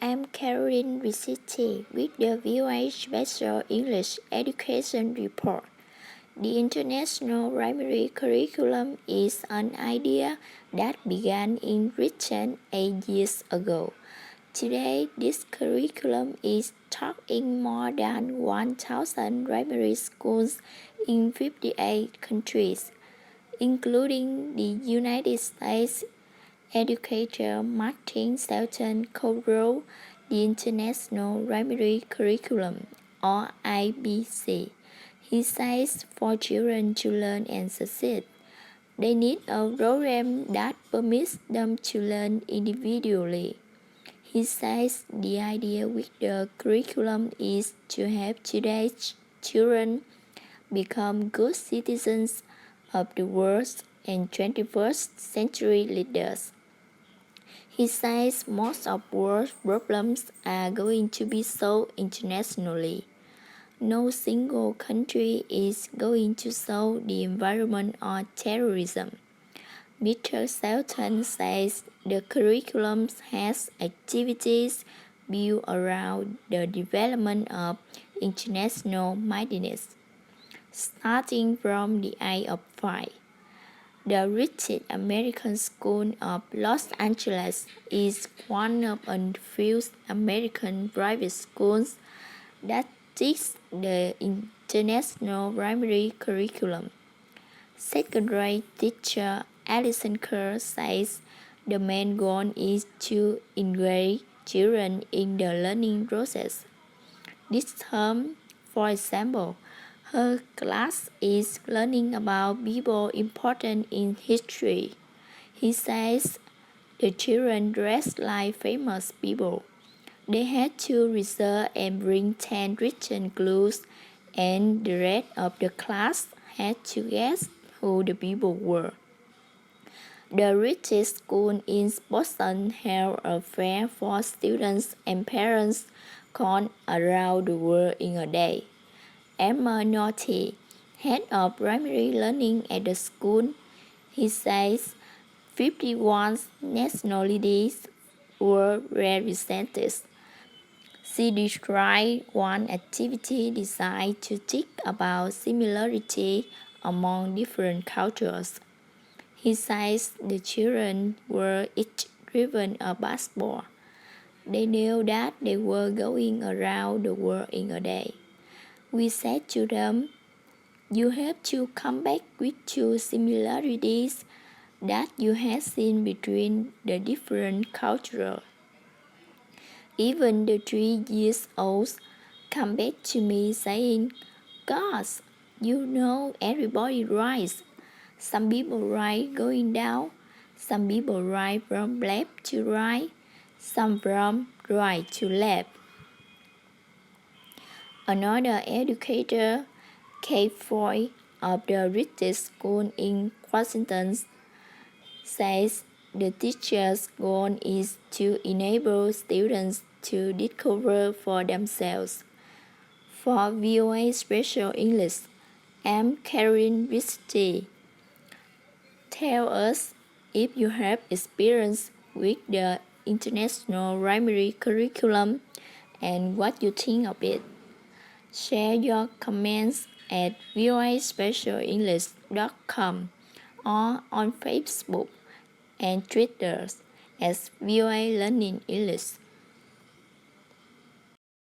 I'm Caroline Riccitti with the VOA Special English Education Report. The International Primary Curriculum is an idea that began in Britain 8 years ago. Today, this curriculum is taught in more than 1,000 primary schools in 58 countries, including the United States. Educator Martin Shelton co-wrote the International Primary Curriculum, or IPC. He says for children to learn and succeed, they need a program that permits them to learn individually. He says the idea with the curriculum is to help today's children become good citizens of the world and 21st century leaders. He says most of world problems are going to be solved internationally. No single country is going to solve the environment or terrorism. Mr. Shelton says the curriculum has activities built around the development of international mindedness, starting from the age of 5. The Richard American School of Los Angeles is one of a few American private schools that teach the International Primary Curriculum. Second-grade teacher Alison Kerr says the main goal is to engage children in the learning process. This term, for example, her class is learning about people important in history. He says the children dressed like famous people. They had to research and bring 10 written clues, and the rest of the class had to guess who the people were. The richest school in Boston held a fair for students and parents called Around the World in a Day. Emma Naughty, head of primary learning at the school, he says 51 nationalities were represented. She described one activity designed to teach about similarity among different cultures. He says the children were each driven a basketball. They knew that they were going around the world in a day. We said to them, you have to come back with two similarities that you have seen between the different cultures. Even the 3-year-olds come back to me saying, gosh, you know everybody writes. Some people write going down, some people write from left to right, some from right to left. Another educator, Kate Foy, of the richest school in Washington, says the teacher's goal is to enable students to discover for themselves. For VOA Special English, I'm Caroline Riccitti. Tell us if you have experience with the International Primary Curriculum and what you think of it. Share your comments at voaspecialenglish.com or on Facebook and Twitter as VOA Learning English.